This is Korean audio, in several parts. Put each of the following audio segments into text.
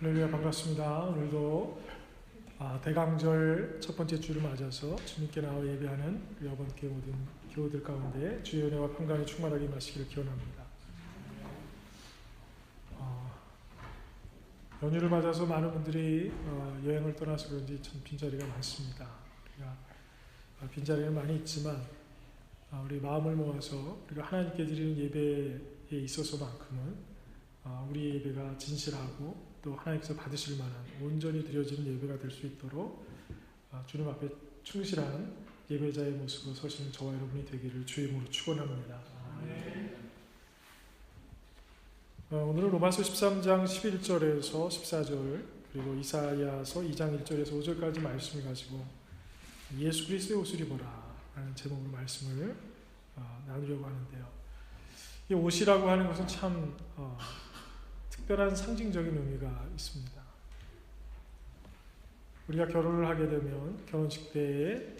할렐루야, 반갑습니다. 오늘도 대강절 첫 번째 주를 맞아서 주님께 나와 예배하는 우리 여러분께 모든 교우들 가운데 주의 은혜와 평강이 충만하게 임하시기를 기원합니다. 연휴를 맞아서 많은 분들이 여행을 떠나서 그런지 참 빈자리가 많습니다. 우리가 빈자리는 많이 있지만 우리 마음을 모아서 우리가 하나님께 드리는 예배에 있어서만큼은 우리 예배가 진실하고 또 하나님께서 받으실 만한 온전히 드려지는 예배가 될 수 있도록 주님 앞에 충실한 예배자의 모습으로 서시는 저와 여러분이 되기를 주의 이름으로 축원합니다. 오늘은 로마서 13장 11절에서 14절 그리고 이사야서 2장 1절에서 5절까지 말씀을 가지고 예수 그리스도의 옷을 입어라 라는 제목으로 말씀을 나누려고 하는데요. 이 옷이라고 하는 것은 참 특별한 상징적인 의미가 있습니다. 우리가 결혼을 하게 되면 결혼식 때에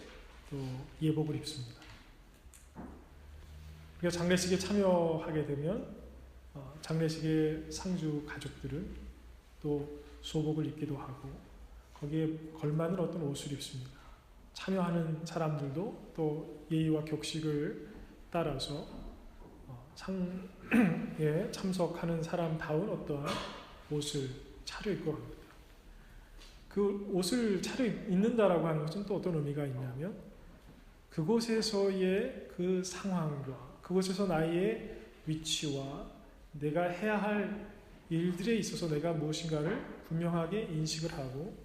또 예복을 입습니다. 우리가 장례식에 참여하게 되면 장례식의 상주 가족들은 또 소복을 입기도 하고 거기에 걸맞는 어떤 옷을 입습니다. 참여하는 사람들도 또 예의와 격식을 따라서 상에 참석하는 사람다운 어떠한 옷을 차려입고 합니다. 그 옷을 차려입는다라고 하는 것은 또 어떤 의미가 있냐면 그곳에서의 그 상황과 그곳에서 나의 위치와 내가 해야 할 일들에 있어서 내가 무엇인가를 분명하게 인식을 하고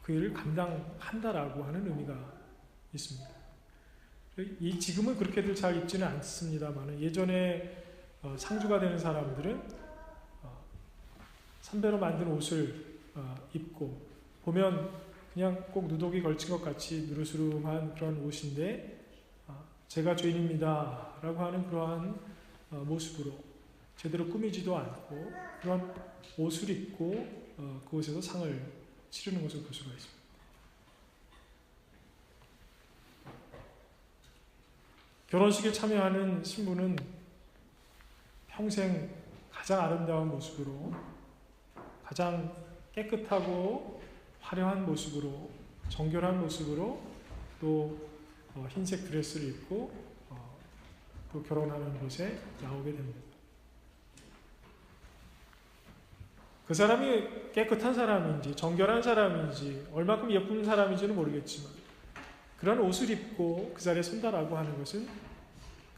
그 일을 감당한다라고 하는 의미가 있습니다. 지금은 그렇게들 잘 입지는 않습니다만 예전에 상주가 되는 사람들은 삼배로 만든 옷을 입고 보면 그냥 꼭 누더기 걸친 것 같이 누르스름한 그런 옷인데 제가 죄인입니다 라고 하는 그러한 모습으로 제대로 꾸미지도 않고 그런 옷을 입고 그곳에서 상을 치르는 것을 볼 수가 있습니다. 결혼식에 참여하는 신부는 평생 가장 아름다운 모습으로 가장 깨끗하고 화려한 모습으로 정결한 모습으로 또 흰색 드레스를 입고 또 결혼하는 곳에 나오게 됩니다. 그 사람이 깨끗한 사람인지 정결한 사람인지 얼마큼 예쁜 사람인지는 모르겠지만 그런 옷을 입고 그 자리에 선다라고 하는 것은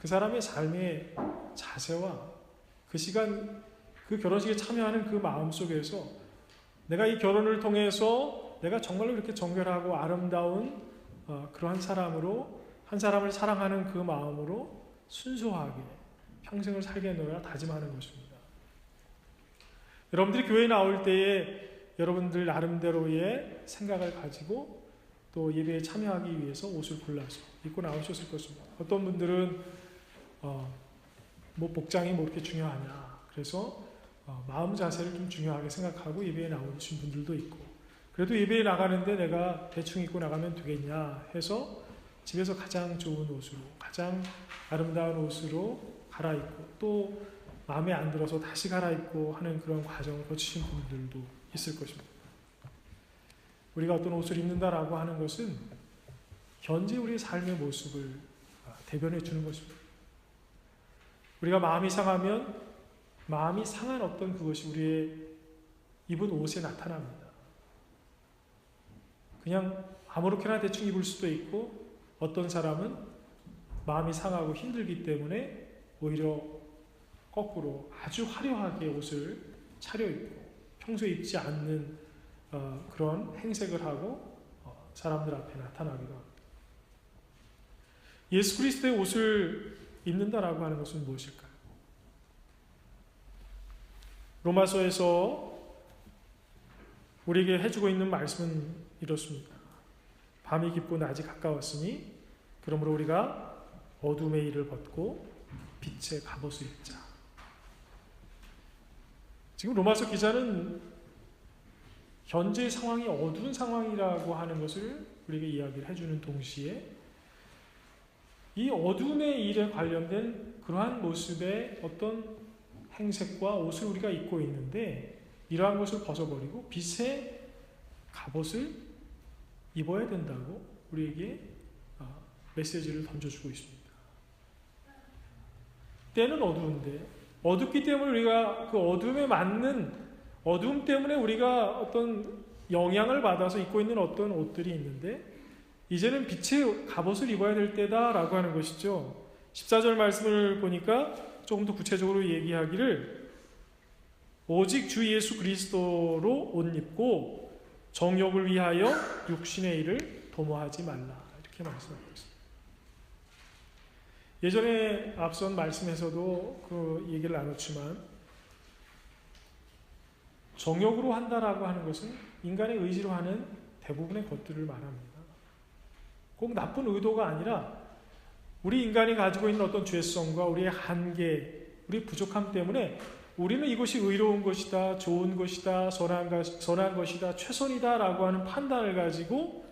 그 사람의 삶의 자세와 그 시간 그 결혼식에 참여하는 그 마음 속에서 내가 이 결혼을 통해서 내가 정말로 그렇게 정결하고 아름다운 그러한 사람으로 한 사람을 사랑하는 그 마음으로 순수하게 평생을 살겠노라 다짐하는 것입니다. 여러분들이 교회에 나올 때에 여러분들 나름대로의 생각을 가지고 또 예배에 참여하기 위해서 옷을 골라서 입고 나오셨을 것입니다. 어떤 분들은 복장이 뭐 이렇게 중요하냐 그래서 마음 자세를 좀 중요하게 생각하고 예배에 나오신 분들도 있고 그래도 예배에 나가는데 내가 대충 입고 나가면 되겠냐 해서 집에서 가장 좋은 옷으로 가장 아름다운 옷으로 갈아입고 또 마음에 안 들어서 다시 갈아입고 하는 그런 과정을 거치신 분들도 있을 것입니다. 우리가 어떤 옷을 입는다라고 하는 것은 현재 우리의 삶의 모습을 대변해 주는 것입니다. 우리가 마음이 상하면 마음이 상한 어떤 그것이 우리의 입은 옷에 나타납니다. 그냥 아무렇게나 대충 입을 수도 있고 어떤 사람은 마음이 상하고 힘들기 때문에 오히려 거꾸로 아주 화려하게 옷을 차려입고 평소에 입지 않는 그런 행색을 하고 사람들 앞에 나타나기도 합니다. 예수 그리스도의 옷을 입는다라고 하는 것은 무엇일까요? 로마서에서 우리에게 해주고 있는 말씀은 이렇습니다. 밤이 깊고 낮이 가까웠으니 그러므로 우리가 어둠의 일을 벗고 빛의 갑옷을 입자. 지금 로마서 기자는 현재의 상황이 어두운 상황이라고 하는 것을 우리에게 이야기를 해주는 동시에 이 어둠의 일에 관련된 그러한 모습의 어떤 행색과 옷을 우리가 입고 있는데 이러한 것을 벗어버리고 빛의 갑옷을 입어야 된다고 우리에게 메시지를 던져주고 있습니다. 때는 어두운데 어둡기 때문에 우리가 그 어둠에 맞는 어둠 때문에 우리가 어떤 영향을 받아서 입고 있는 어떤 옷들이 있는데 이제는 빛의 갑옷을 입어야 될 때다라고 하는 것이죠. 14절 말씀을 보니까 조금 더 구체적으로 얘기하기를 오직 주 예수 그리스도로 옷 입고 정욕을 위하여 육신의 일을 도모하지 말라 이렇게 말씀하고 있습니다. 예전에 앞선 말씀에서도 그 얘기를 나눴지만 정욕으로 한다라고 하는 것은 인간의 의지로 하는 대부분의 것들을 말합니다. 꼭 나쁜 의도가 아니라 우리 인간이 가지고 있는 어떤 죄성과 우리의 한계, 우리의 부족함 때문에 우리는 이것이 의로운 것이다, 좋은 것이다, 선한 것이다, 최선이다 라고 하는 판단을 가지고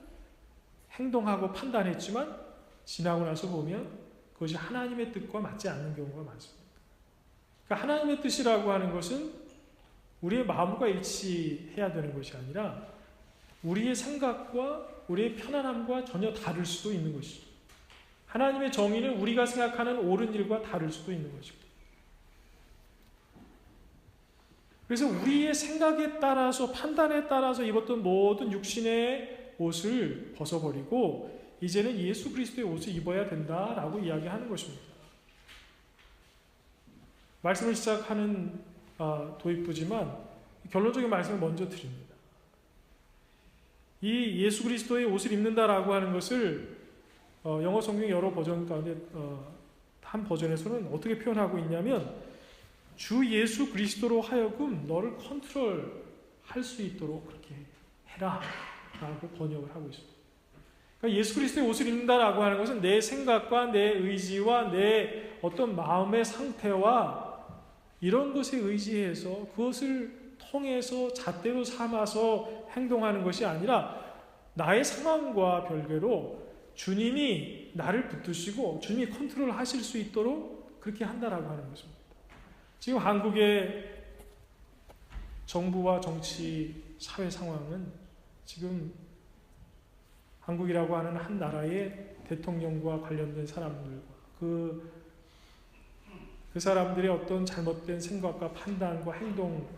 행동하고 판단했지만 지나고 나서 보면 그것이 하나님의 뜻과 맞지 않는 경우가 많습니다. 그러니까 하나님의 뜻이라고 하는 것은 우리의 마음과 일치해야 되는 것이 아니라 우리의 생각과 우리의 편안함과 전혀 다를 수도 있는 것이죠. 하나님의 정의는 우리가 생각하는 옳은 일과 다를 수도 있는 것입니다. 그래서 우리의 생각에 따라서 판단에 따라서 입었던 모든 육신의 옷을 벗어버리고 이제는 예수 그리스도의 옷을 입어야 된다라고 이야기하는 것입니다. 말씀을 시작하는 도입부지만 결론적인 말씀을 먼저 드립니다. 이 예수 그리스도의 옷을 입는다라고 하는 것을 영어 성경 여러 버전 가운데 한 버전에서는 어떻게 표현하고 있냐면 주 예수 그리스도로 하여금 너를 컨트롤할 수 있도록 그렇게 해라 라고 번역을 하고 있습니다. 그러니까 예수 그리스도의 옷을 입는다라고 하는 것은 내 생각과 내 의지와 내 어떤 마음의 상태와 이런 것에 의지해서 그것을 통해서 잣대로 삼아서 행동하는 것이 아니라 나의 상황과 별개로 주님이 나를 붙드시고 주님이 컨트롤 하실 수 있도록 그렇게 한다라고 하는 것입니다. 지금 한국의 정부와 정치, 사회 상황은 지금 한국이라고 하는 한 나라의 대통령과 관련된 사람들과 그 사람들의 어떤 잘못된 생각과 판단과 행동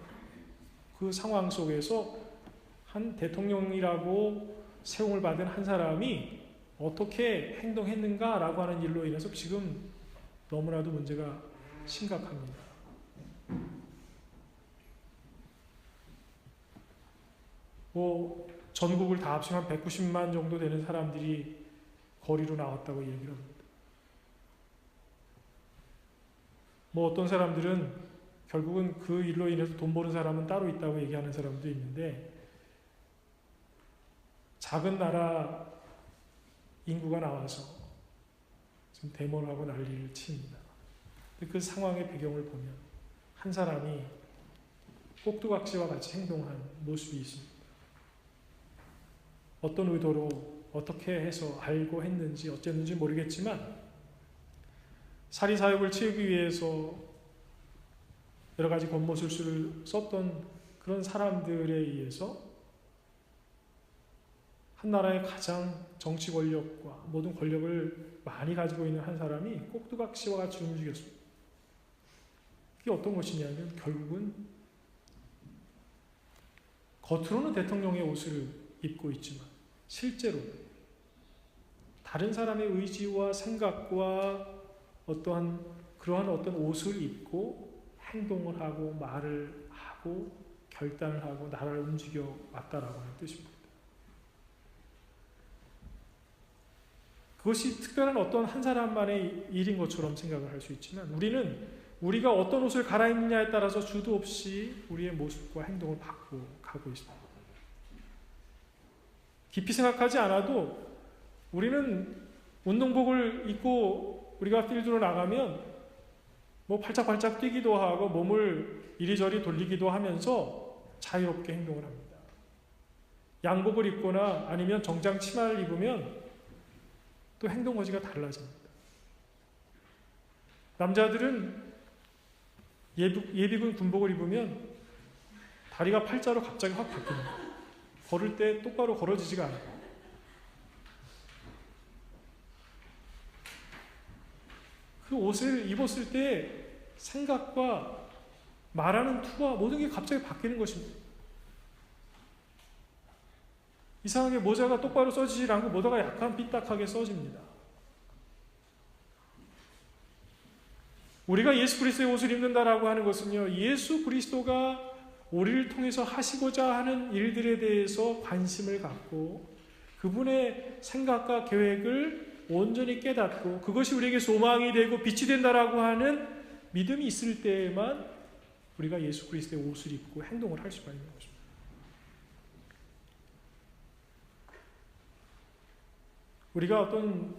그 상황 속에서 한 대통령이라고 세움을 받은 한 사람이 어떻게 행동했는가라고 하는 일로 인해서 지금 너무나도 문제가 심각합니다. 전국을 다 합치면 190만 정도 되는 사람들이 거리로 나왔다고 얘기를 합니다. 어떤 사람들은 결국은 그 일로 인해서 돈 버는 사람은 따로 있다고 얘기하는 사람도 있는데 작은 나라 인구가 나와서 지금 데모를 하고 난리를 칩니다. 그 상황의 배경을 보면 한 사람이 꼭두각시와 같이 행동한 모습이 있습니다. 어떤 의도로 어떻게 해서 알고 했는지 어쨌는지 모르겠지만 사리사욕을 채우기 위해서 여러 가지 권모술수를 썼던 그런 사람들에 의해서 한 나라의 가장 정치 권력과 모든 권력을 많이 가지고 있는 한 사람이 꼭두각시와 같이 움직였습니다. 그게 어떤 것이냐면 결국은 겉으로는 대통령의 옷을 입고 있지만 실제로 다른 사람의 의지와 생각과 그러한 어떤 옷을 입고 행동을 하고 말을 하고 결단을 하고 나라를 움직여 왔다라고 하는 뜻입니다. 그것이 특별한 어떤 한 사람만의 일인 것처럼 생각을 할 수 있지만 우리가 어떤 옷을 갈아입느냐에 따라서 주도 없이 우리의 모습과 행동을 바꾸어 가고 있습니다. 깊이 생각하지 않아도 우리는 운동복을 입고 우리가 필드로 나가면 팔짝팔짝 뛰기도 하고 몸을 이리저리 돌리기도 하면서 자유롭게 행동을 합니다. 양복을 입거나 아니면 정장 치마를 입으면 또 행동 거지가 달라집니다. 남자들은 예비군 군복을 입으면 다리가 팔자로 갑자기 확 바뀝니다. 걸을 때 똑바로 걸어지지가 않아요. 그 옷을 입었을 때 생각과 말하는 투와 모든 게 갑자기 바뀌는 것입니다. 이상하게 모자가 똑바로 써지지 않고 모자가 약간 삐딱하게 써집니다. 우리가 예수 그리스도의 옷을 입는다라고 하는 것은요, 예수 그리스도가 우리를 통해서 하시고자 하는 일들에 대해서 관심을 갖고 그분의 생각과 계획을 온전히 깨닫고 그것이 우리에게 소망이 되고 빛이 된다라고 하는 믿음이 있을 때에만 우리가 예수 그리스도의 옷을 입고 행동을 할 수가 있는 것입니다. 우리가 어떤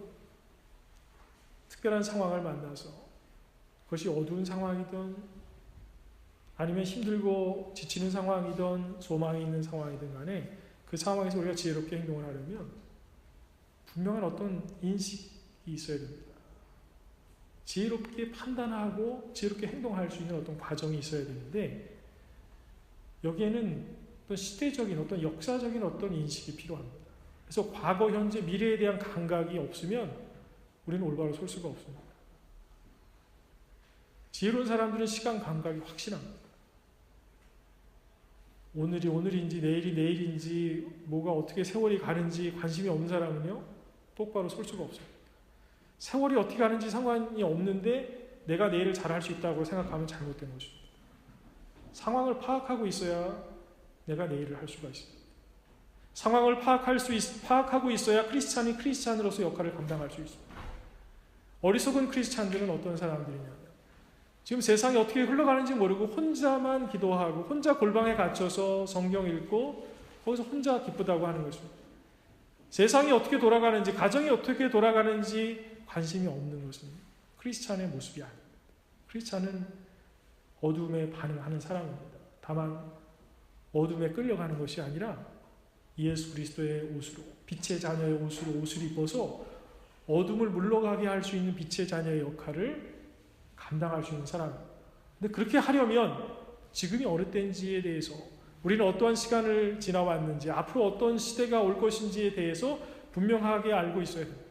특별한 상황을 만나서 그것이 어두운 상황이든 아니면 힘들고 지치는 상황이든 소망이 있는 상황이든 간에 그 상황에서 우리가 지혜롭게 행동을 하려면 분명한 어떤 인식이 있어야 됩니다. 지혜롭게 판단하고 지혜롭게 행동할 수 있는 어떤 과정이 있어야 되는데 여기에는 어떤 시대적인 어떤 역사적인 어떤 인식이 필요합니다. 그래서 과거, 현재, 미래에 대한 감각이 없으면 우리는 올바로 설 수가 없습니다. 지혜로운 사람들은 시간 감각이 확실합니다. 오늘이 오늘인지 내일이 내일인지 뭐가 어떻게 세월이 가는지 관심이 없는 사람은요 똑바로 설 수가 없어요. 세월이 어떻게 가는지 상관이 없는데 내가 내일을 잘할 수 있다고 생각하면 잘못된 것입니다. 상황을 파악하고 있어야 내가 내일을 할 수가 있습니다. 상황을 파악하고 있어야 크리스찬이 크리스찬으로서 역할을 감당할 수 있습니다. 어리석은 크리스찬들은 어떤 사람들이냐면 지금 세상이 어떻게 흘러가는지 모르고 혼자만 기도하고 혼자 골방에 갇혀서 성경 읽고 거기서 혼자 기쁘다고 하는 것입니다. 세상이 어떻게 돌아가는지 가정이 어떻게 돌아가는지 관심이 없는 것은 크리스찬의 모습이 아닙니다. 크리스찬은 어둠에 반응하는 사람입니다. 다만 어둠에 끌려가는 것이 아니라 예수 그리스도의 옷으로 빛의 자녀의 옷으로 옷을 입어서 어둠을 물러가게 할 수 있는 빛의 자녀의 역할을 감당할 수 있는 사람입니다. 근데 그렇게 하려면 지금이 어느 때인지에 대해서 우리는 어떠한 시간을 지나왔는지 앞으로 어떤 시대가 올 것인지에 대해서 분명하게 알고 있어야 됩니다.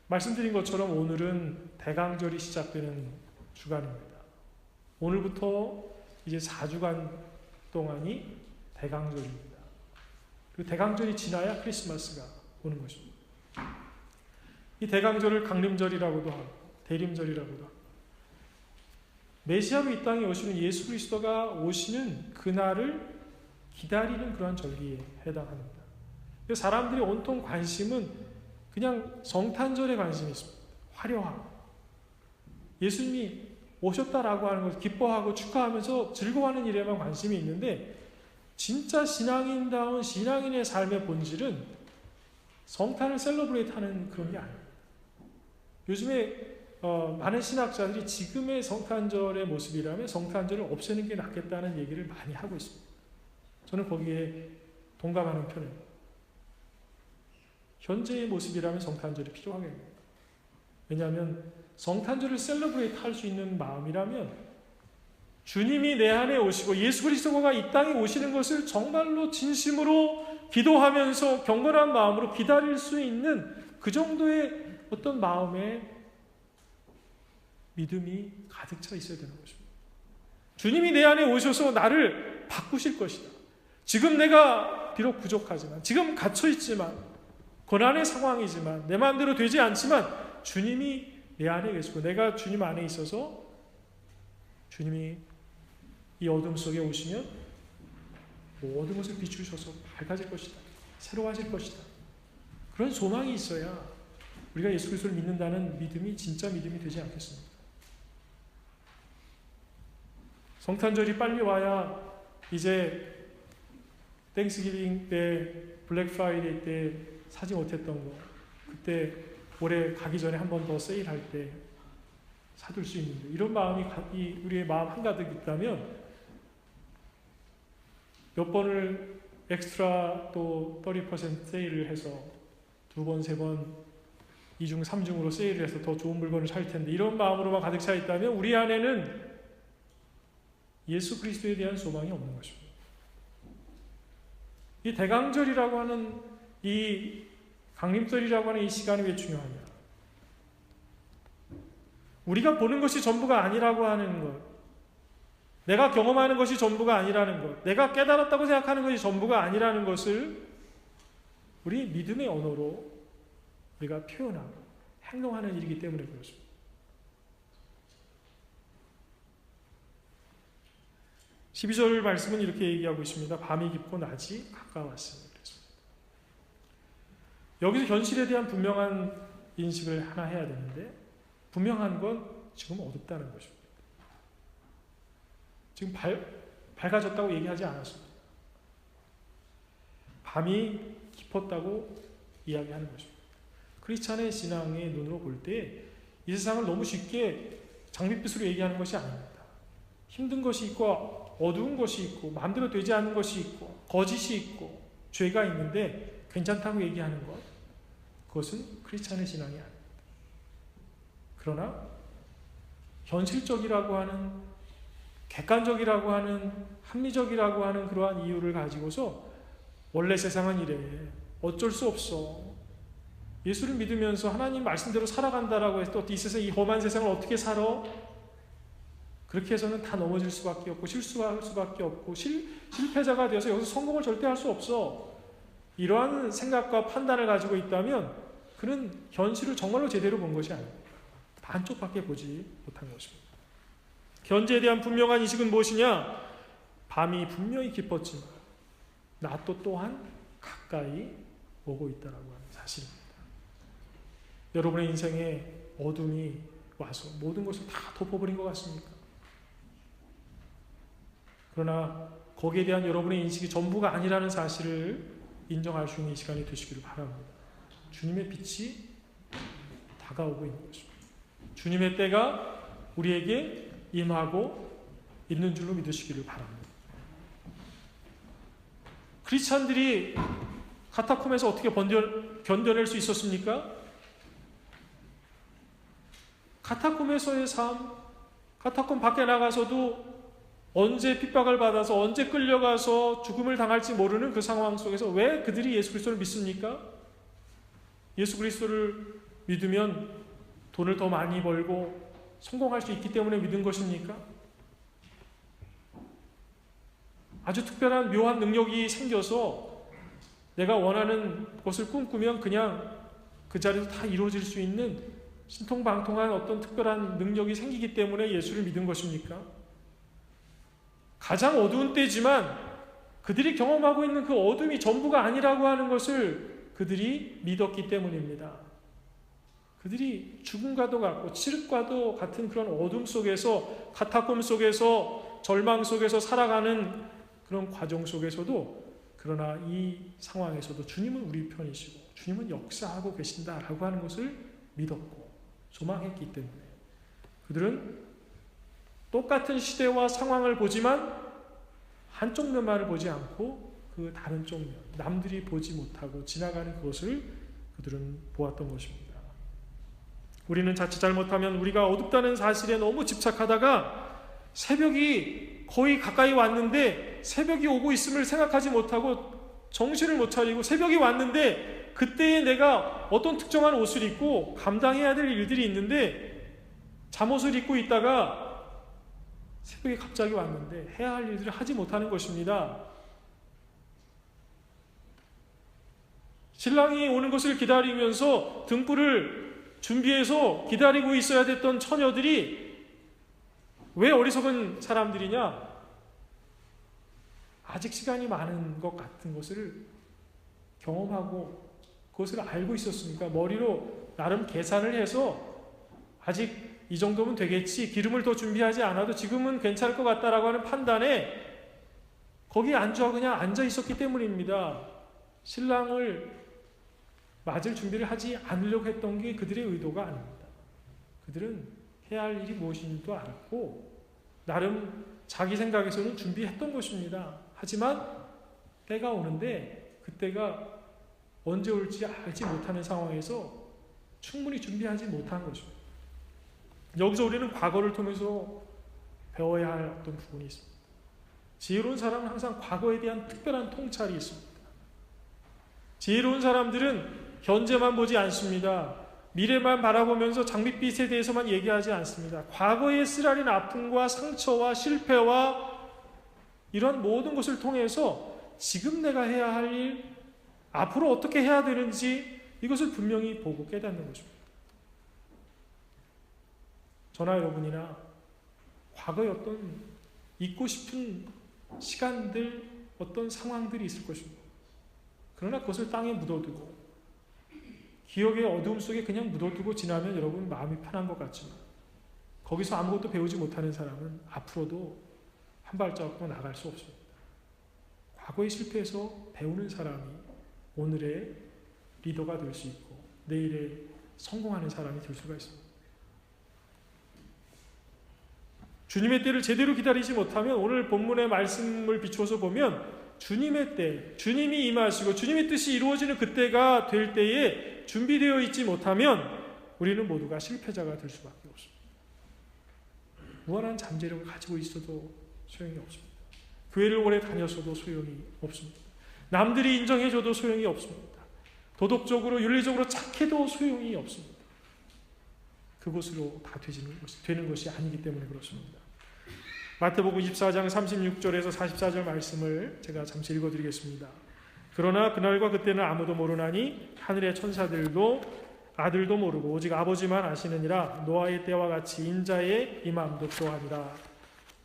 말씀드린 것처럼 오늘은 대강절이 시작되는 주간입니다. 오늘부터 이제 4주간 동안이 대강절입니다. 그 대강절이 지나야 크리스마스가 오는 것입니다. 이 대강절을 강림절이라고도 하고 대림절이라고도 합니다. 메시아로 이 땅에 오시는 예수 그리스도가 오시는 그날을 기다리는 그러한 절기에 해당합니다. 사람들의 온통 관심은 그냥 성탄절에 관심이 있습니다. 화려하고 예수님이 오셨다라고 하는 것을 기뻐하고 축하하면서 즐거워하는 일에만 관심이 있는데 진짜 신앙인다운 신앙인의 삶의 본질은 성탄을 셀러브레이트하는 그런 게 아닙니다. 요즘에 많은 신학자들이 지금의 성탄절의 모습이라면 성탄절을 없애는 게 낫겠다는 얘기를 많이 하고 있습니다. 저는 거기에 동감하는 편입니다. 현재의 모습이라면 성탄절이 필요하겠네요. 왜냐하면 성탄절을 셀러브레이트 할 수 있는 마음이라면 주님이 내 안에 오시고 예수 그리스도가 이 땅에 오시는 것을 정말로 진심으로 기도하면서 경건한 마음으로 기다릴 수 있는 그 정도의 어떤 마음의 믿음이 가득 차 있어야 되는 것입니다. 주님이 내 안에 오셔서 나를 바꾸실 것이다. 지금 내가 비록 부족하지만 지금 갇혀있지만 고난의 상황이지만 내 마음대로 되지 않지만 주님이 내 안에 계시고 내가 주님 안에 있어서 주님이 이 어둠 속에 오시면 모든 것을 비추셔서 밝아질 것이다. 새로워질 것이다. 그런 소망이 있어야 우리가 예수 그리스도를 믿는다는 믿음이 진짜 믿음이 되지 않겠습니까? 성탄절이 빨리 와야 이제 땡스기빙 때, 블랙 프라이데이 때 사지 못했던 거 그때 올해 가기 전에 한 번 더 세일할 때 사둘 수 있는데 이런 마음이 우리의 마음 한가득 있다면 몇 번을 엑스트라 또 30% 세일을 해서 2번, 3번 2중, 3중으로 세일을 해서 더 좋은 물건을 살 텐데 이런 마음으로만 가득 차 있다면 우리 안에는 예수 그리스도에 대한 소망이 없는 것입니다. 이 대강절이라고 하는 이 강림절이라고 하는 이 시간이 왜 중요하냐? 우리가 보는 것이 전부가 아니라고 하는 것, 내가 경험하는 것이 전부가 아니라는 것, 내가 깨달았다고 생각하는 것이 전부가 아니라는 것을 우리 믿음의 언어로 우리가 표현하고 행동하는 일이기 때문에 그렇습니다. 12절 말씀은 이렇게 얘기하고 있습니다. 밤이 깊고 낮이 가까웠으니. 그랬습니다. 여기서 현실에 대한 분명한 인식을 하나 해야 되는데, 분명한 건 지금 어둡다는 것입니다. 지금 밝아졌다고 얘기하지 않았습니다. 밤이 깊었다고 이야기하는 것입니다. 크리스찬의 신앙의 눈으로 볼 때 이 세상을 너무 쉽게 장밋빛으로 얘기하는 것이 아닙니다. 힘든 것이 있고 어두운 것이 있고 마음대로 되지 않는 것이 있고 거짓이 있고 죄가 있는데 괜찮다고 얘기하는 것, 그것은 크리스찬의 신앙이 아닙니다. 그러나 현실적이라고 하는, 객관적이라고 하는, 합리적이라고 하는 그러한 이유를 가지고서 원래 세상은 이래, 어쩔 수 없어, 예수를 믿으면서 하나님 말씀대로 살아간다라고 해서 또 이 세상, 이 험한 세상을 어떻게 살아? 그렇게 해서는 다 넘어질 수밖에 없고 실수할 수밖에 없고 실패자가 되어서 여기서 성공을 절대 할 수 없어, 이러한 생각과 판단을 가지고 있다면 그는 현실을 정말로 제대로 본 것이 아닙니다. 반쪽밖에 보지 못한 것입니다. 현재에 대한 분명한 인식은 무엇이냐? 밤이 분명히 깊었지만 낮도 또한 가까이 오고 있다라고 하는 사실입니다. 여러분의 인생에 어둠이 와서 모든 것을 다 덮어버린 것 같습니까? 그러나 거기에 대한 여러분의 인식이 전부가 아니라는 사실을 인정할 수 있는 이 시간이 되시기를 바랍니다. 주님의 빛이 다가오고 있는 것입니다. 주님의 때가 우리에게 임하고 있는 줄로 믿으시기를 바랍니다. 크리스찬들이 카타콤에서 어떻게 견뎌낼 수 있었습니까? 카타콤에서의 삶, 카타콤 밖에 나가서도 언제 핍박을 받아서 언제 끌려가서 죽음을 당할지 모르는 그 상황 속에서 왜 그들이 예수 그리스도를 믿습니까? 예수 그리스도를 믿으면 돈을 더 많이 벌고 성공할 수 있기 때문에 믿은 것입니까? 아주 특별한 묘한 능력이 생겨서 내가 원하는 것을 꿈꾸면 그냥 그 자리에서 다 이루어질 수 있는 신통방통한 어떤 특별한 능력이 생기기 때문에 예수를 믿은 것입니까? 가장 어두운 때지만 그들이 경험하고 있는 그 어둠이 전부가 아니라고 하는 것을 그들이 믿었기 때문입니다. 그들이 죽음과도 같고 칠흑과도 같은 그런 어둠 속에서, 카타콤 속에서, 절망 속에서 살아가는 그런 과정 속에서도, 그러나 이 상황에서도 주님은 우리 편이시고 주님은 역사하고 계신다라고 하는 것을 믿었고 소망했기 때문에 그들은 똑같은 시대와 상황을 보지만 한쪽 면만을 보지 않고 그 다른 쪽 면, 남들이 보지 못하고 지나가는 그것을 그들은 보았던 것입니다. 우리는 자칫 잘못하면 우리가 어둡다는 사실에 너무 집착하다가 새벽이 거의 가까이 왔는데 새벽이 오고 있음을 생각하지 못하고 정신을 못 차리고 새벽이 왔는데 그때에 내가 어떤 특정한 옷을 입고 감당해야 될 일들이 있는데 잠옷을 입고 있다가 새벽이 갑자기 왔는데 해야 할 일들을 하지 못하는 것입니다. 신랑이 오는 것을 기다리면서 등불을 준비해서 기다리고 있어야 됐던 처녀들이 왜 어리석은 사람들이냐? 아직 시간이 많은 것 같은 것을 경험하고 그것을 알고 있었으니까 머리로 나름 계산을 해서 아직 이 정도면 되겠지, 기름을 더 준비하지 않아도 지금은 괜찮을 것 같다라고 하는 판단에 거기에 그냥 앉아 있었기 때문입니다. 신랑을 맞을 준비를 하지 않으려고 했던 게 그들의 의도가 아닙니다. 그들은 해야 할 일이 무엇인지도 알았고 나름 자기 생각에서는 준비했던 것입니다. 하지만 때가 오는데 그때가 언제 올지 알지 못하는 상황에서 충분히 준비하지 못한 것입니다. 여기서 우리는 과거를 통해서 배워야 할 어떤 부분이 있습니다. 지혜로운 사람은 항상 과거에 대한 특별한 통찰이 있습니다. 지혜로운 사람들은 현재만 보지 않습니다. 미래만 바라보면서 장밋빛에 대해서만 얘기하지 않습니다. 과거의 쓰라린 아픔과 상처와 실패와 이런 모든 것을 통해서 지금 내가 해야 할 일, 앞으로 어떻게 해야 되는지 이것을 분명히 보고 깨닫는 것입니다. 저나 여러분이나 과거에 어떤 잊고 싶은 시간들, 어떤 상황들이 있을 것입니다. 그러나 그것을 땅에 묻어두고 기억의 어두움 속에 그냥 묻어두고 지나면 여러분 마음이 편한 것 같지만 거기서 아무것도 배우지 못하는 사람은 앞으로도 한 발자국도 나갈 수 없습니다. 과거의 실패에서 배우는 사람이 오늘의 리더가 될 수 있고 내일에 성공하는 사람이 될 수가 있습니다. 주님의 때를 제대로 기다리지 못하면 오늘 본문의 말씀을 비추어서 보면 주님의 때, 주님이 임하시고 주님의 뜻이 이루어지는 그때가 될 때에 준비되어 있지 못하면 우리는 모두가 실패자가 될 수밖에 없습니다. 무한한 잠재력을 가지고 있어도 소용이 없습니다. 교회를 오래 다녔어도 소용이 없습니다. 남들이 인정해줘도 소용이 없습니다. 도덕적으로 윤리적으로 착해도 소용이 없습니다. 그것으로 다 되는 것이 아니기 때문에 그렇습니다. 마태복음 24장 36절에서 44절 말씀을 제가 잠시 읽어드리겠습니다. 그러나 그날과 그때는 아무도 모르나니 하늘의 천사들도 아들도 모르고 오직 아버지만 아시느니라. 노아의 때와 같이 인자의 임함도 또하니라.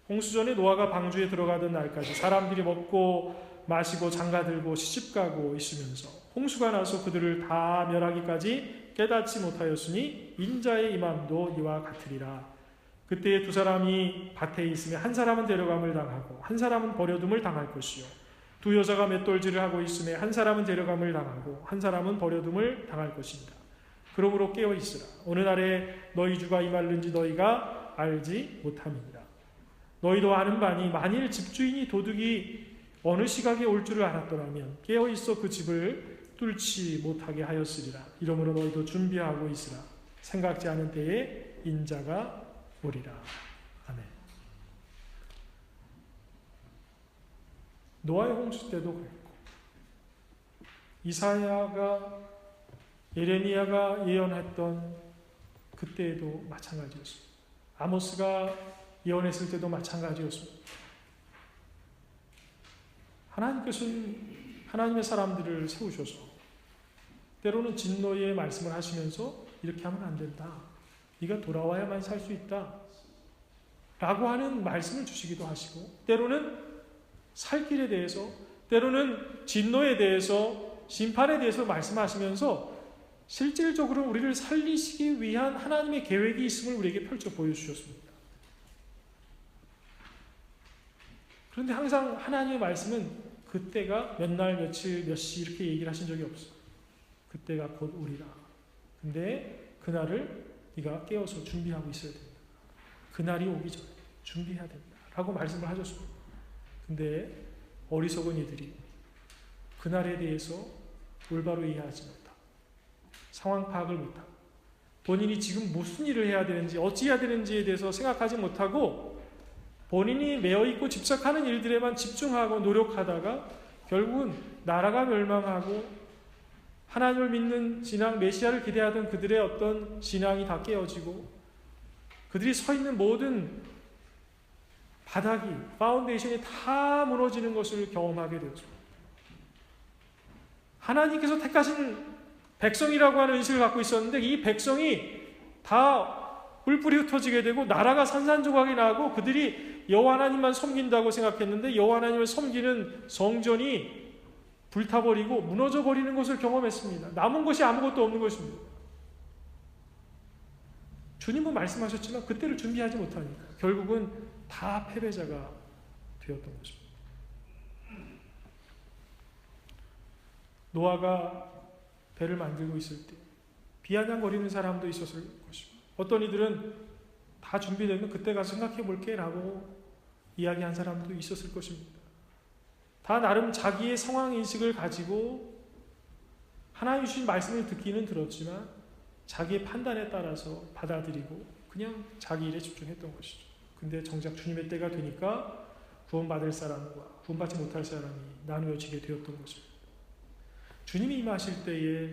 홍수전에 노아가 방주에 들어가던 날까지 사람들이 먹고 마시고 장가들고 시집가고 있으면서 홍수가 나서 그들을 다 멸하기까지 깨닫지 못하였으니 인자의 임함도 이와 같으리라. 그때에 두 사람이 밭에 있으며 한 사람은 데려감을 당하고 한 사람은 버려둠을 당할 것이요 두 여자가 맷돌질을 하고 있으며 한 사람은 데려감을 당하고 한 사람은 버려둠을 당할 것입니다. 그러므로 깨어 있으라. 어느 날에 너희 주가 임할는지 너희가 알지 못함이니라. 너희도 아는 바니 만일 집주인이 도둑이 어느 시각에 올 줄을 알았더라면 깨어 있어 그 집을 뚫지 못하게 하였으리라. 이러므로 너희도 준비하고 있으라. 생각지 않은 때에 인자가 오리라. 아멘. 노아의 홍수 때도 그랬고 이사야가 예레미야가 예언했던 그때에도 마찬가지였습니다. 아모스가 예언했을 때도 마찬가지였습니다. 하나님께서는 하나님의 사람들을 세우셔서 때로는 진노의 말씀을 하시면서 이렇게 하면 안 된다. 네가 돌아와야만 살 수 있다. 라고 하는 말씀을 주시기도 하시고 때로는 살 길에 대해서 때로는 진노에 대해서 심판에 대해서 말씀하시면서 실질적으로 우리를 살리시기 위한 하나님의 계획이 있음을 우리에게 펼쳐 보여주셨습니다. 그런데 항상 하나님의 말씀은 그때가 몇 날, 며칠, 몇 시 이렇게 얘기를 하신 적이 없어요. 그때가 곧 오리라. 근데 그날을 네가 깨어서 준비하고 있어야 된다. 그날이 오기 전에 준비해야 된다. 라고 말씀을 하셨습니다. 근데 어리석은 이들이 그날에 대해서 올바로 이해하지 못하고 상황 파악을 못하고 본인이 지금 무슨 일을 해야 되는지 어찌해야 되는지에 대해서 생각하지 못하고 본인이 매어있고 집착하는 일들에만 집중하고 노력하다가 결국은 나라가 멸망하고 하나님을 믿는 신앙, 메시아를 기대하던 그들의 어떤 신앙이 다 깨어지고 그들이 서 있는 모든 바닥이, 파운데이션이 다 무너지는 것을 경험하게 되었습니다. 하나님께서 택하신 백성이라고 하는 인식을 갖고 있었는데 이 백성이 다 뿔뿔이 흩어지게 되고 나라가 산산조각이 나고 그들이 여호와 하나님만 섬긴다고 생각했는데 여호와 하나님을 섬기는 성전이 불타버리고 무너져버리는 것을 경험했습니다. 남은 것이 아무것도 없는 것입니다. 주님은 말씀하셨지만 그때를 준비하지 못하니까 결국은 다 패배자가 되었던 것입니다. 노아가 배를 만들고 있을 때 비아냥거리는 사람도 있었을 것입니다. 어떤 이들은 다 준비되면 그때 가서 생각해 볼게 라고 이야기한 사람도 있었을 것입니다. 다 나름 자기의 상황인식을 가지고 하나님 주신 말씀을 듣기는 들었지만 자기의 판단에 따라서 받아들이고 그냥 자기 일에 집중했던 것이죠. 근데 정작 주님의 때가 되니까 구원받을 사람과 구원받지 못할 사람이 나누어지게 되었던 것입니다. 주님이 임하실 때에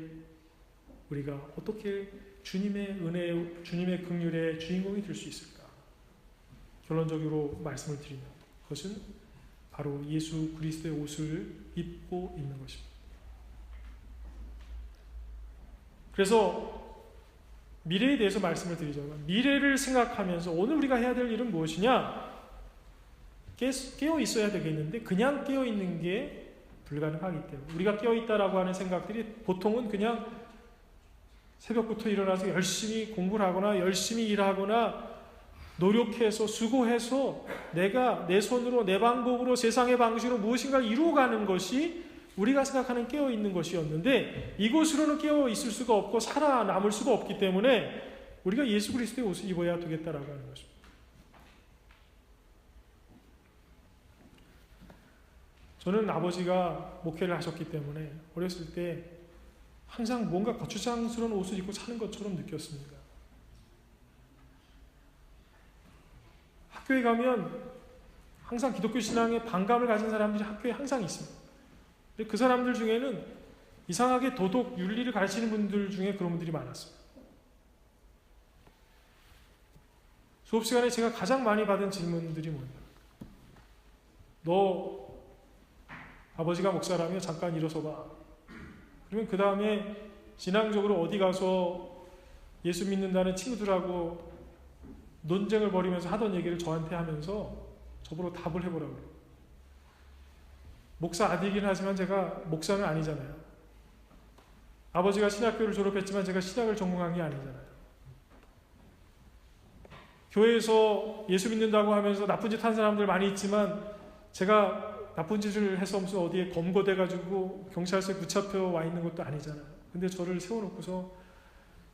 우리가 어떻게 주님의 은혜, 주님의 긍휼의 주인공이 될 수 있을까? 결론적으로 말씀을 드리면 그것은 바로 예수 그리스도의 옷을 입고 있는 것입니다. 그래서 미래에 대해서 말씀을 드리자면 미래를 생각하면서 오늘 우리가 해야 될 일은 무엇이냐? 깨어 있어야 되겠는데 그냥 깨어 있는 게 불가능하기 때문에 우리가 깨어 있다라고 하는 생각들이 보통은 그냥 새벽부터 일어나서 열심히 공부를 하거나 열심히 일하거나 노력해서 수고해서 내가 내 손으로 내 방법으로 세상의 방식으로 무엇인가를 이루어가는 것이 우리가 생각하는 깨어있는 것이었는데 이곳으로는 깨어있을 수가 없고 살아남을 수가 없기 때문에 우리가 예수 그리스도의 옷을 입어야 되겠다라고 하는 것입니다. 저는 아버지가 목회를 하셨기 때문에 어렸을 때 항상 뭔가 거추장스러운 옷을 입고 사는 것처럼 느꼈습니다. 학교에 가면 항상 기독교 신앙에 반감을 가진 사람들이 학교에 항상 있습니다. 근데 그 사람들 중에는 이상하게 도덕, 윤리를 가르치는 분들 중에 그런 분들이 많았어요. 수업 시간에 제가 가장 많이 받은 질문들이 뭐냐? 너 아버지가 목사라며 잠깐 일어서 봐. 그러면 그 다음에 신앙적으로 어디 가서 예수 믿는다는 친구들하고 논쟁을 벌이면서 하던 얘기를 저한테 하면서 저보고 답을 해보라고 그래요. 목사 아들이긴 하지만 제가 목사는 아니잖아요. 아버지가 신학교를 졸업했지만 제가 신학을 전공한 게 아니잖아요. 교회에서 예수 믿는다고 하면서 나쁜 짓 한 사람들 많이 있지만 제가 나쁜 짓을 해서 무슨 어디에 검거돼가지고 경찰서에 붙잡혀 와 있는 것도 아니잖아요. 근데 저를 세워놓고서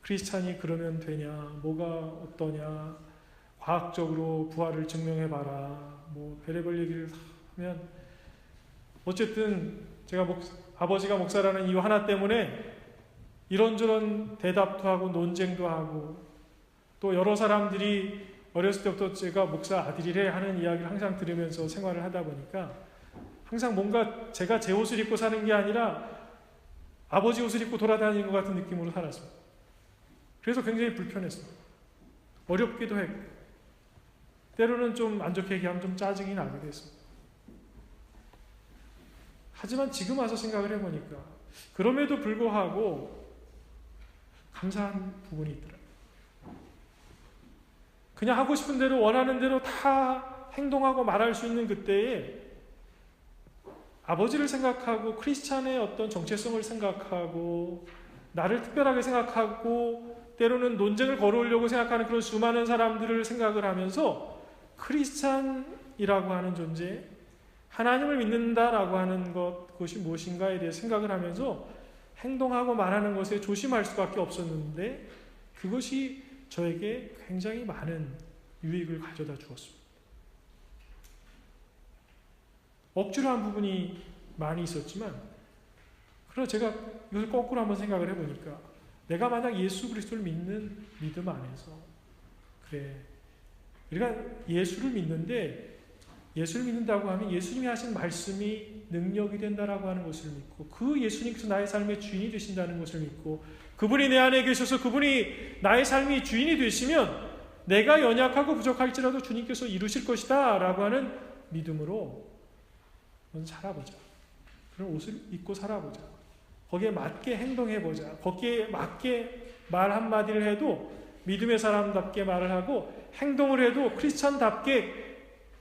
크리스찬이 그러면 되냐, 뭐가 어떠냐, 과학적으로 부활을 증명해봐라, 뭐 별의별 얘기를 하면 어쨌든 제가 아버지가 목사라는 이유 하나 때문에 이런저런 대답도 하고 논쟁도 하고 또 여러 사람들이 어렸을 때부터 제가 목사 아들이래 하는 이야기를 항상 들으면서 생활을 하다 보니까 항상 뭔가 제가 제 옷을 입고 사는 게 아니라 아버지 옷을 입고 돌아다니는 것 같은 느낌으로 살았습니다. 그래서 굉장히 불편했습니다. 어렵기도 했고 때로는 좀 안 좋게 얘기하면 좀 짜증이 나기도 했습니다. 하지만 지금 와서 생각을 해보니까 그럼에도 불구하고 감사한 부분이 있더라고요. 그냥 하고 싶은 대로 원하는 대로 다 행동하고 말할 수 있는 그때에 아버지를 생각하고 크리스찬의 어떤 정체성을 생각하고 나를 특별하게 생각하고 때로는 논쟁을 걸어오려고 생각하는 그런 수많은 사람들을 생각을 하면서 크리스찬이라고 하는 존재, 하나님을 믿는다라고 하는 그것이 무엇인가에 대해 생각을 하면서 행동하고 말하는 것에 조심할 수밖에 없었는데 그것이 저에게 굉장히 많은 유익을 가져다 주었습니다. 억지로 한 부분이 많이 있었지만 그래서 제가 이것을 거꾸로 한번 생각을 해보니까 내가 만약 예수 그리스도를 믿는 믿음 안에서 그래 우리가 예수를 믿는데 예수를 믿는다고 하면 예수님이 하신 말씀이 능력이 된다라고 하는 것을 믿고 그 예수님께서 나의 삶의 주인이 되신다는 것을 믿고 그분이 내 안에 계셔서 그분이 나의 삶의 주인이 되시면 내가 연약하고 부족할지라도 주님께서 이루실 것이다 라고 하는 믿음으로 살아보자. 그런 옷을 입고 살아보자. 거기에 맞게 행동해보자. 거기에 맞게 말 한마디를 해도 믿음의 사람답게 말을 하고 행동을 해도 크리스찬답게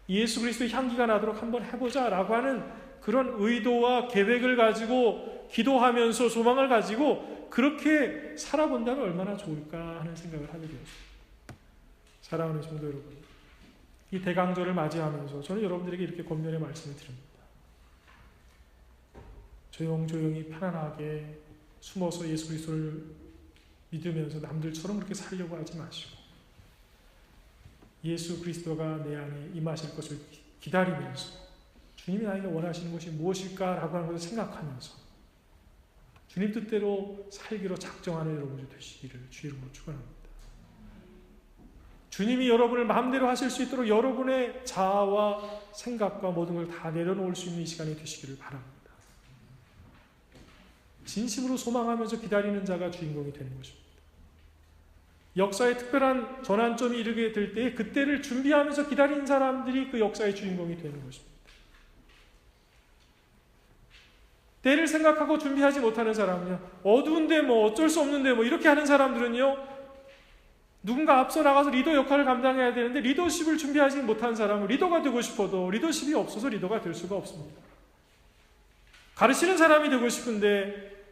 예수 그리스도의 향기가 나도록 한번 해보자 라고 하는 그런 의도와 계획을 가지고 기도하면서 소망을 가지고 그렇게 살아본다면 얼마나 좋을까 하는 생각을 하게 되었습니다. 사랑하는 성도 여러분, 이 대강절을 맞이하면서 저는 여러분들에게 이렇게 권면의 말씀을 드립니다. 조용조용히 편안하게 숨어서 예수 그리스도를 믿으면서 남들처럼 그렇게 살려고 하지 마시고 예수 그리스도가 내 안에 임하실 것을 기다리면서 주님이 나에게 원하시는 것이 무엇일까라고 하는 것을 생각하면서 주님 뜻대로 살기로 작정하는 여러분들 되시기를 주의 이름으로 축원합니다. 주님이 여러분을 마음대로 하실 수 있도록 여러분의 자아와 생각과 모든 걸 다 내려놓을 수 있는 이 시간이 되시기를 바랍니다. 진심으로 소망하면서 기다리는 자가 주인공이 되는 것입니다. 역사의 특별한 전환점이 이르게 될 때 그때를 준비하면서 기다리는 사람들이 그 역사의 주인공이 되는 것입니다. 때를 생각하고 준비하지 못하는 사람은요, 어두운데 뭐 어쩔 수 없는데 뭐 이렇게 하는 사람들은요, 누군가 앞서 나가서 리더 역할을 감당해야 되는데 리더십을 준비하지 못한 사람은 리더가 되고 싶어도 리더십이 없어서 리더가 될 수가 없습니다. 가르치는 사람이 되고 싶은데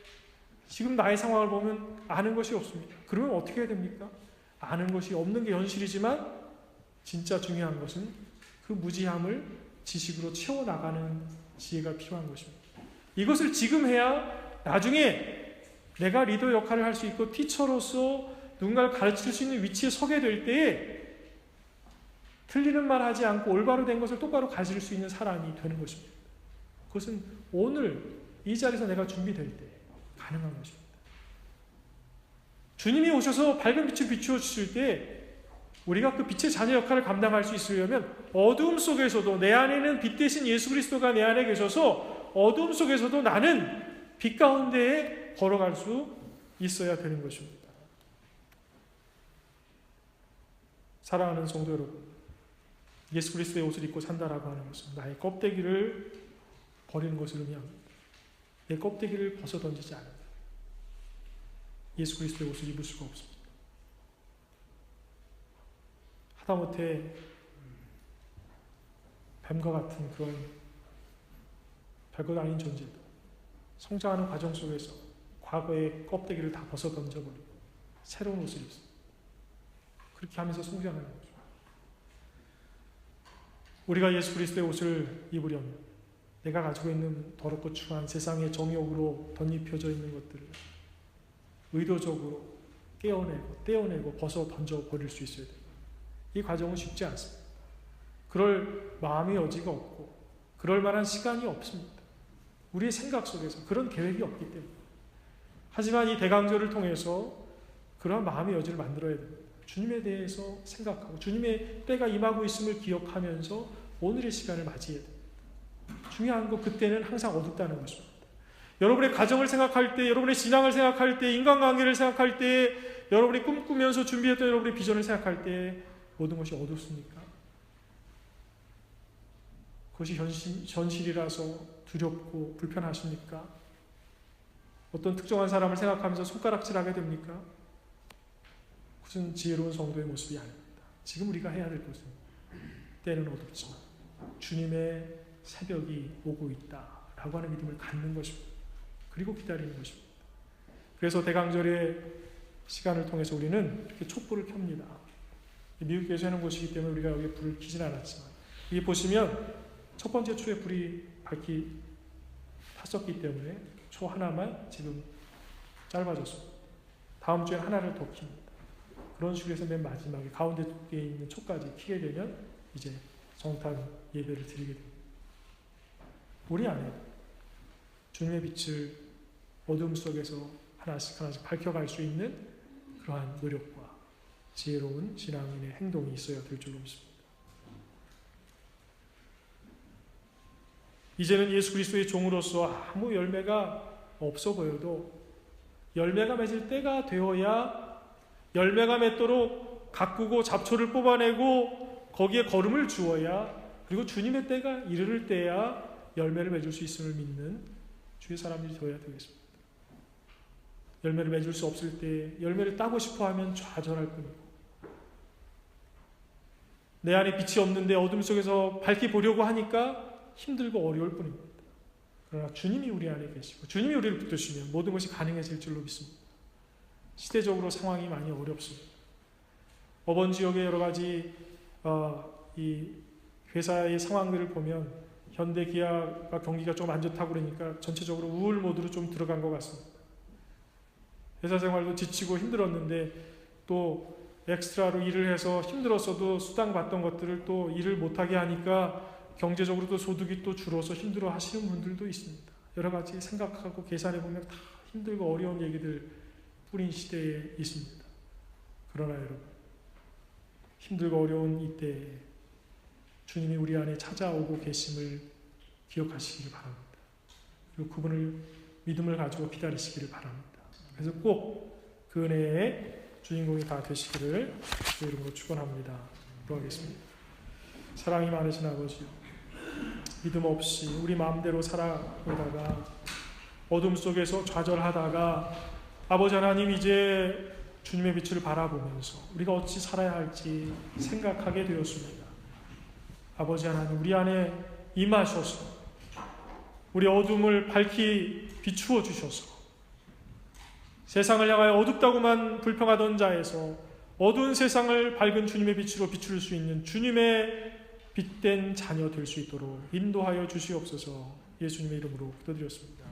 지금 나의 상황을 보면 아는 것이 없습니다. 그러면 어떻게 해야 됩니까? 아는 것이 없는 게 현실이지만 진짜 중요한 것은 그 무지함을 지식으로 채워나가는 지혜가 필요한 것입니다. 이것을 지금 해야 나중에 내가 리더 역할을 할 수 있고 티처로서 누군가를 가르칠 수 있는 위치에 서게 될 때에 틀리는 말 하지 않고 올바로 된 것을 똑바로 가질 수 있는 사람이 되는 것입니다. 그것은 오늘 이 자리에서 내가 준비될 때 가능한 것입니다. 주님이 오셔서 밝은 빛을 비추어 주실 때 우리가 그 빛의 자녀 역할을 감당할 수 있으려면 어두움 속에서도 내 안에는 빛 대신 예수 그리스도가 내 안에 계셔서 어두움 속에서도 나는 빛 가운데에 걸어갈 수 있어야 되는 것입니다. 사랑하는 성도 여러분, 예수 그리스도의 옷을 입고 산다라고 하는 것은 나의 껍데기를 버리는 것을 의미합니다. 내 껍데기를 벗어던지지 않는다. 예수 그리스도의 옷을 입을 수가 없습니다. 하다못해 뱀과 같은 그런 별것 아닌 존재도 성장하는 과정 속에서 과거의 껍데기를 다 벗어던져버리고 새로운 옷을 입습니다. 그렇게 하면서 성장하는 거죠. 우리가 예수 그리스도의 옷을 입으려면 내가 가지고 있는 더럽고 추한 세상의 정욕으로 덧입혀져 있는 것들을 의도적으로 깨어내고 떼어내고 벗어 던져버릴 수 있어야 됩니다. 이 과정은 쉽지 않습니다. 그럴 마음의 여지가 없고 그럴 만한 시간이 없습니다. 우리의 생각 속에서 그런 계획이 없기 때문에. 하지만 이 대강절을 통해서 그러한 마음의 여지를 만들어야 됩니다. 주님에 대해서 생각하고 주님의 때가 임하고 있음을 기억하면서 오늘의 시간을 맞이해야 됩니다. 중요한 건 그때는 항상 어둡다는 것입니다. 여러분의 가정을 생각할 때, 여러분의 신앙을 생각할 때, 인간관계를 생각할 때, 여러분이 꿈꾸면서 준비했던 여러분의 비전을 생각할 때 모든 것이 어둡습니까? 그것이 현실이라서 두렵고 불편하십니까? 어떤 특정한 사람을 생각하면서 손가락질하게 됩니까? 그것은 지혜로운 성도의 모습이 아닙니다. 지금 우리가 해야 될 것은 때는 어둡지만 주님의 새벽이 오고 있다라고 하는 믿음을 갖는 것입니다. 그리고 기다리는 것입니다. 그래서 대강절의 시간을 통해서 우리는 이렇게 촛불을 켭니다. 미국에서 해놓은 곳이기 때문에 우리가 여기에 불을 켜진 않았지만 여기 보시면 첫 번째 초에 불이 밝기 탔었기 때문에 초 하나만 지금 짧아졌습니다. 다음 주에 하나를 더 킵니다. 그런 식으로 해서 맨 마지막에 가운데 있는 초까지 켜게 되면 이제 정탄 예배를 드리게 됩니다. 우리 안에 주님의 빛을 어둠 속에서 하나씩 하나씩 밝혀갈 수 있는 그러한 노력과 지혜로운 신앙인의 행동이 있어야 될 줄로 믿습니다. 이제는 예수 그리스도의 종으로서 아무 열매가 없어 보여도 열매가 맺을 때가 되어야 열매가 맺도록 가꾸고 잡초를 뽑아내고 거기에 거름을 주어야 그리고 주님의 때가 이르를 때야 열매를 맺을 수 있음을 믿는 주의 사람들이 되어야 되겠습니다. 열매를 맺을 수 없을 때 열매를 따고 싶어 하면 좌절할 뿐이고 내 안에 빛이 없는데 어둠 속에서 밝히 보려고 하니까 힘들고 어려울 뿐입니다. 그러나 주님이 우리 안에 계시고 주님이 우리를 붙드시면 모든 것이 가능해질 줄로 믿습니다. 시대적으로 상황이 많이 어렵습니다. 어번 지역의 여러 가지 이 회사의 상황들을 보면 현대 기아가 경기가 좀 안 좋다고 그러니까 전체적으로 우울 모드로 좀 들어간 것 같습니다. 회사 생활도 지치고 힘들었는데 또 엑스트라로 일을 해서 힘들었어도 수당 받던 것들을 또 일을 못하게 하니까 경제적으로도 소득이 또 줄어서 힘들어 하시는 분들도 있습니다. 여러 가지 생각하고 계산해보면 다 힘들고 어려운 얘기들 뿐인 시대에 있습니다. 그러나 여러분, 힘들고 어려운 이때 주님이 우리 안에 찾아오고 계심을 기억하시기를 바랍니다. 그리고 그분을 믿음을 가지고 기다리시기를 바랍니다. 그래서 꼭 그 은혜의 주인공이 다 되시기를 주의 이름으로 축원합니다. 기도하겠습니다. 사랑이 많으신 아버지요, 믿음 없이 우리 마음대로 살아오다가 어둠 속에서 좌절하다가 아버지 하나님 이제 주님의 빛을 바라보면서 우리가 어찌 살아야 할지 생각하게 되었습니다. 아버지 하나님 우리 안에 임하셔서 우리 어둠을 밝히 비추어 주셔서 세상을 향하여 어둡다고만 불평하던 자에서 어두운 세상을 밝은 주님의 빛으로 비출 수 있는 주님의 빛된 자녀 될 수 있도록 인도하여 주시옵소서. 예수님의 이름으로 기도드렸습니다.